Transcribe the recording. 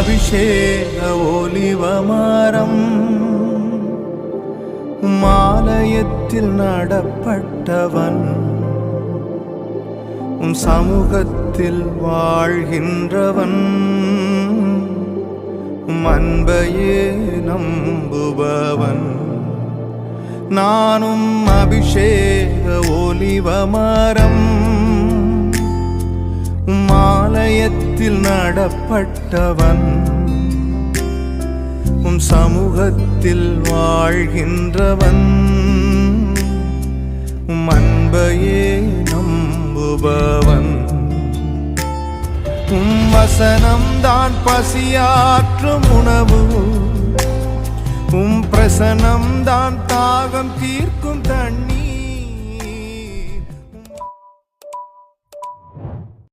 அபிஷேக ஒலிவமரம் ஆலயத்தில் நடப்பட்டவன் உம் சமூகத்தில் வாழ்கின்றவன் அன்பையே நம்புபவன் நானும் அபிஷேக ஒலிவமரம் ஆலயத்தில் நடப்பட்டவன் உம் சமூகத்தில் வாழ்கின்றவன் உம் அன்பையே நம்புபவன் உம் வசனம்தான் பசியாற்றும் உணவு உம் பிரசனம்தான் தாகம் தீர்க்கும் தண்ணீர்